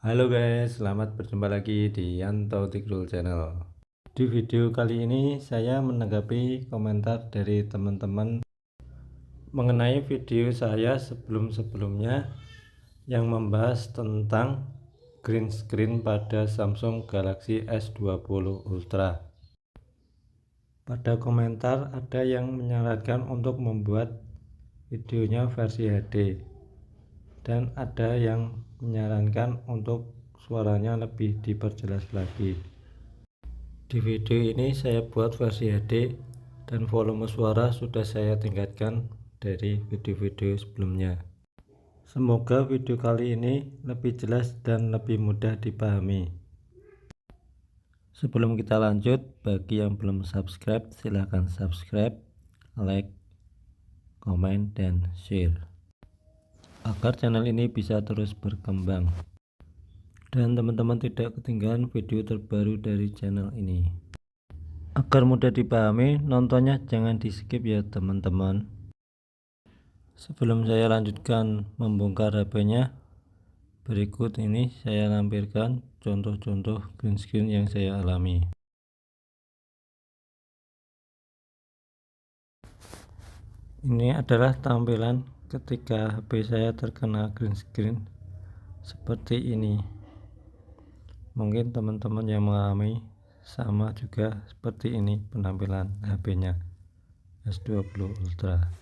Halo guys, selamat berjumpa lagi di Yanto Tigrul Channel. Di video kali ini saya menanggapi komentar dari teman-teman mengenai video saya sebelum-sebelumnya yang membahas tentang green screen pada Samsung Galaxy S20 Ultra. Pada komentar ada yang menyarankan untuk membuat videonya versi HD, dan ada yang menyarankan untuk suaranya lebih diperjelas lagi. Di video ini saya buat versi HD dan volume suara sudah saya tingkatkan dari video-video sebelumnya. Semoga video kali ini lebih jelas dan lebih mudah dipahami. Sebelum kita lanjut, bagi yang belum subscribe silahkan subscribe, like, komen, dan share agar channel ini bisa terus berkembang dan teman-teman tidak ketinggalan video terbaru dari channel ini. Agar mudah dipahami, nontonnya jangan di skip ya teman-teman. Sebelum saya lanjutkan membongkar HP-nya, berikut ini saya lampirkan contoh-contoh green screen yang saya alami. Ini adalah tampilan ketika HP saya terkena green screen seperti ini. Mungkin teman-teman yang mengalami sama juga seperti ini penampilan HP-nya S20 Ultra.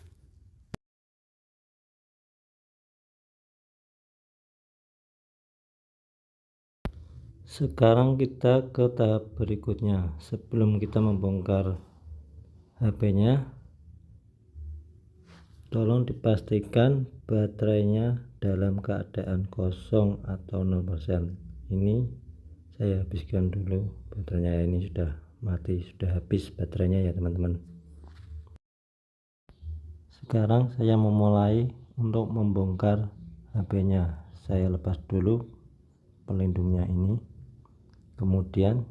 Sekarang kita ke tahap berikutnya. Sebelum kita membongkar HP-nya, tolong dipastikan baterainya dalam keadaan kosong atau 0%. Ini saya habiskan dulu baterainya, ini sudah mati, sudah habis baterainya ya teman-teman. Sekarang saya memulai untuk membongkar HP-nya. Saya lepas dulu pelindungnya ini, kemudian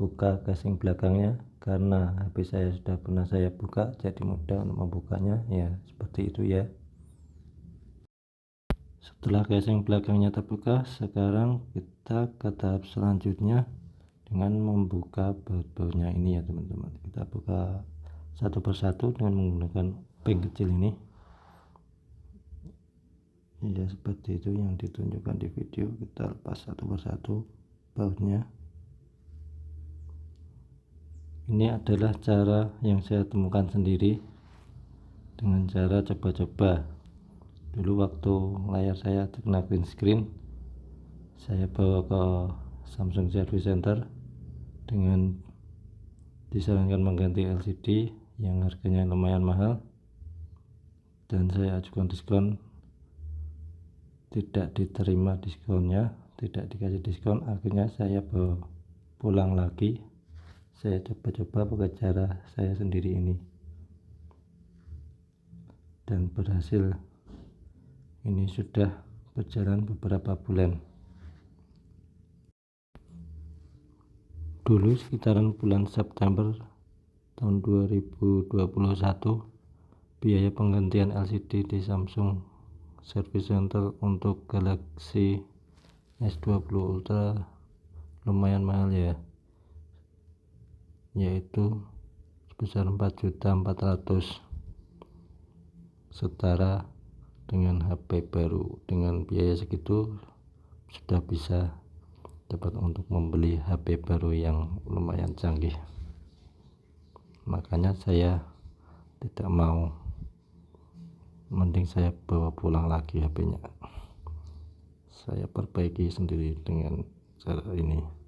buka casing belakangnya. Karena HP saya sudah pernah saya buka, jadi mudah untuk membukanya ya, seperti itu ya. Setelah casing belakangnya terbuka, sekarang kita ke tahap selanjutnya dengan membuka baut-bautnya ini ya teman-teman. Kita buka satu persatu dengan menggunakan peng kecil ini ya, seperti itu yang ditunjukkan di video. Kita lepas satu persatu bautnya. Ini adalah cara yang saya temukan sendiri dengan cara coba-coba. Dulu waktu layar saya terkena green screen, saya bawa ke Samsung Service Center dengan disarankan mengganti LCD yang harganya lumayan mahal, dan saya ajukan diskon, tidak diterima diskonnya, tidak dikasih diskon. Akhirnya saya bawa pulang lagi, saya coba-coba pakai cara saya sendiri ini dan berhasil. Ini sudah berjalan beberapa bulan. Dulu sekitaran bulan September tahun 2021, biaya penggantian LCD di Samsung Service Center untuk Galaxy S20 Ultra lumayan mahal ya, yaitu sebesar 4.400.000, setara dengan HP baru. Dengan biaya segitu sudah bisa dapat untuk membeli HP baru yang lumayan canggih. Makanya saya tidak mau, mending saya bawa pulang lagi HP-nya, saya perbaiki sendiri dengan cara ini.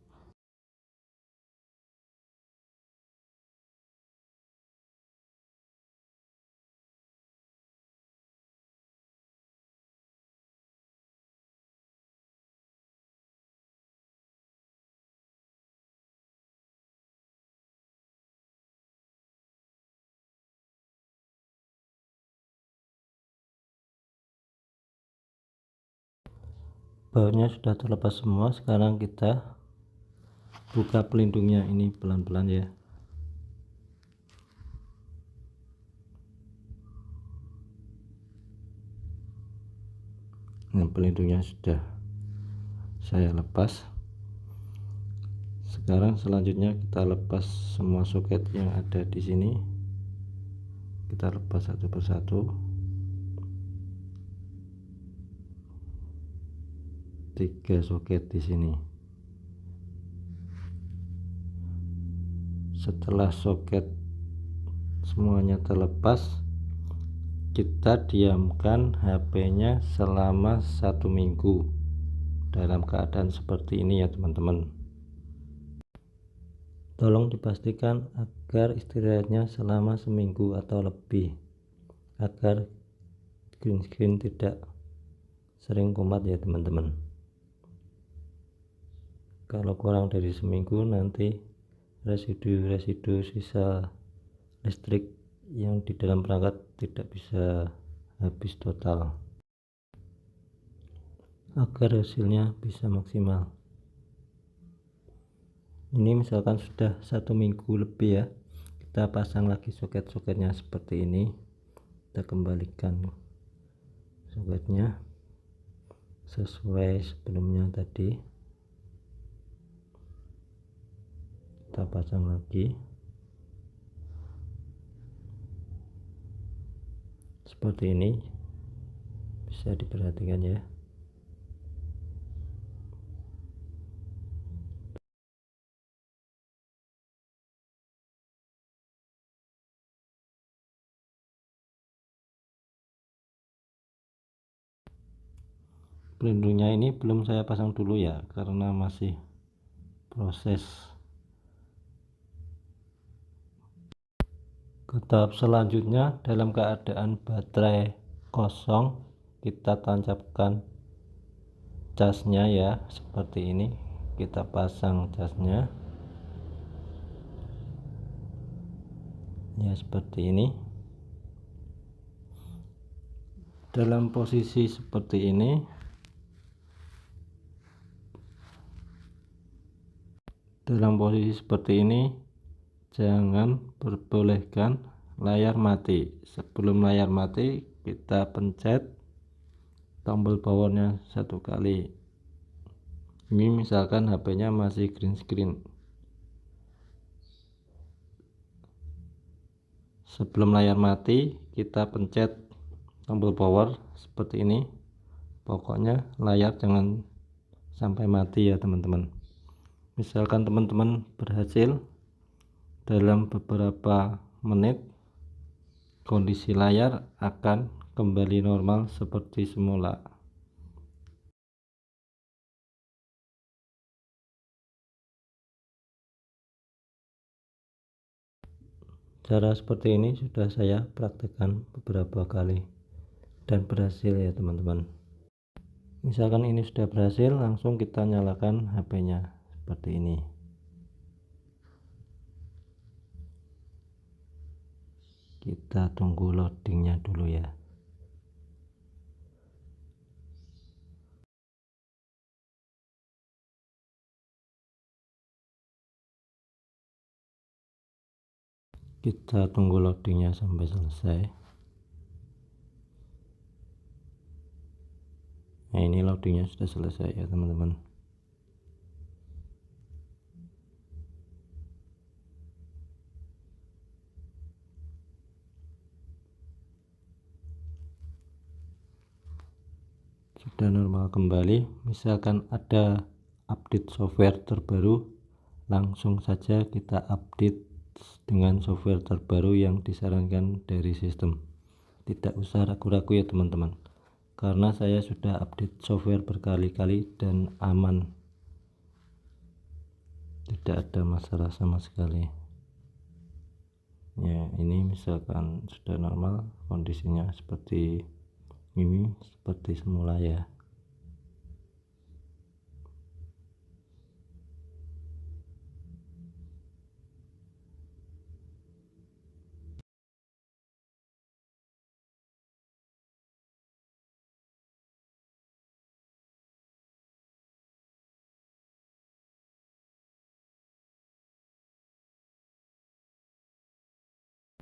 Bautnya sudah terlepas semua. Sekarang kita buka pelindungnya ini pelan-pelan ya. Nah, pelindungnya sudah saya lepas. Sekarang selanjutnya kita lepas semua soket yang ada di sini. Kita lepas satu persatu. 3 soket di sini. Setelah soket semuanya terlepas, kita diamkan HP-nya selama 1 minggu dalam keadaan seperti ini ya teman-teman. Tolong dipastikan agar istirahatnya selama seminggu atau lebih, agar green screen tidak sering kumat ya teman-teman. Kalau kurang dari seminggu, nanti residu sisa listrik yang di dalam perangkat tidak bisa habis total, agar hasilnya bisa maksimal. Ini misalkan sudah 1 minggu lebih ya, kita pasang lagi soket-soketnya seperti ini. Kita kembalikan soketnya sesuai sebelumnya tadi, kita pasang lagi seperti ini. Bisa diperhatikan ya. Pelindungnya ini belum saya pasang dulu ya, karena masih proses. Ke tahap selanjutnya, dalam keadaan baterai kosong, kita tancapkan casnya ya, seperti ini. Kita pasang casnya ya, seperti ini. Dalam posisi seperti ini, jangan perbolehkan layar mati. Sebelum layar mati, kita pencet tombol powernya 1 kali. Ini misalkan HP-nya masih green screen. Sebelum layar mati, kita pencet tombol power seperti ini. Pokoknya layar jangan sampai mati ya teman-teman. Misalkan teman-teman berhasil, dalam beberapa menit kondisi layar akan kembali normal seperti semula. Cara seperti ini sudah saya praktekkan beberapa kali dan berhasil ya teman-teman. Misalkan ini sudah berhasil, langsung kita nyalakan HP-nya seperti ini. Kita tunggu loadingnya dulu ya. Kita tunggu loadingnya sampai selesai. Nah, ini loadingnya sudah selesai ya teman-teman. Sudah normal kembali. Misalkan ada update software terbaru, langsung saja kita update dengan software terbaru yang disarankan dari sistem. Tidak usah ragu-ragu ya teman-teman, karena saya sudah update software berkali-kali dan aman, tidak ada masalah sama sekali ya. Ini misalkan sudah normal, kondisinya seperti ini, seperti semula ya.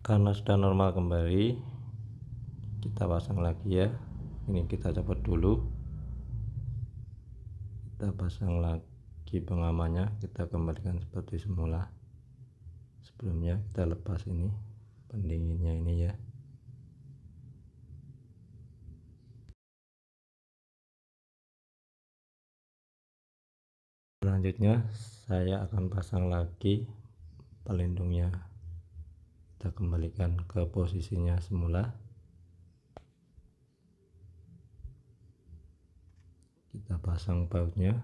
Karena sudah normal kembali, kita pasang lagi ya. Ini kita copot dulu, kita pasang lagi pengamannya, kita kembalikan seperti semula. Sebelumnya kita lepas ini pendinginnya ini ya. Selanjutnya saya akan pasang lagi pelindungnya, kita kembalikan ke posisinya semula. Kita pasang bautnya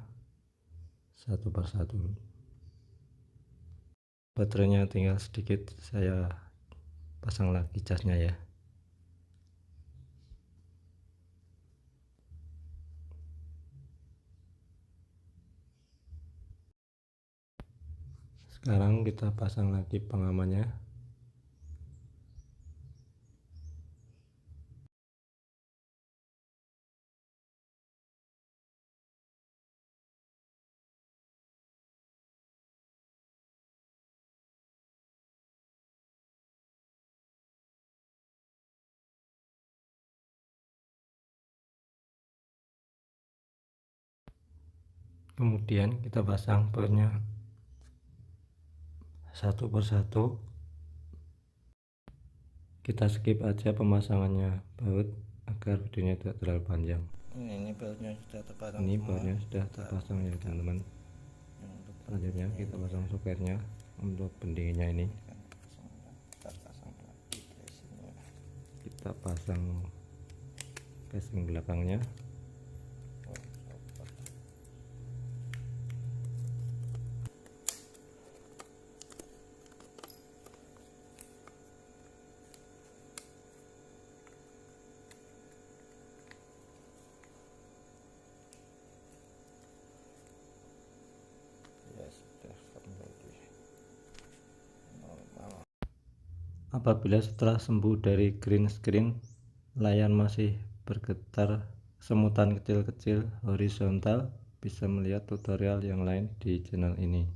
satu persatu. Baterainya tinggal sedikit, saya pasang lagi casnya ya. Sekarang kita pasang lagi pengamannya. Kemudian kita pasang bautnya satu persatu. Kita skip aja pemasangannya baut agar videonya tidak terlalu panjang. Ini bautnya sudah terpasang. Ini bautnya sudah terpasang ya teman-teman. Selanjutnya kita pasang soketnya untuk pendinginnya ini. Kita pasang casing belakangnya. Apabila setelah sembuh dari green screen layar masih bergetar semutan kecil-kecil horizontal, bisa melihat tutorial yang lain di channel ini.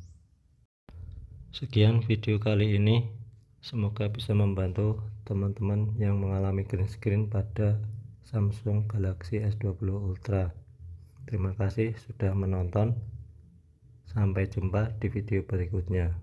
Sekian video kali ini, semoga bisa membantu teman-teman yang mengalami green screen pada Samsung Galaxy S20 Ultra. Terima kasih sudah menonton, sampai jumpa di video berikutnya.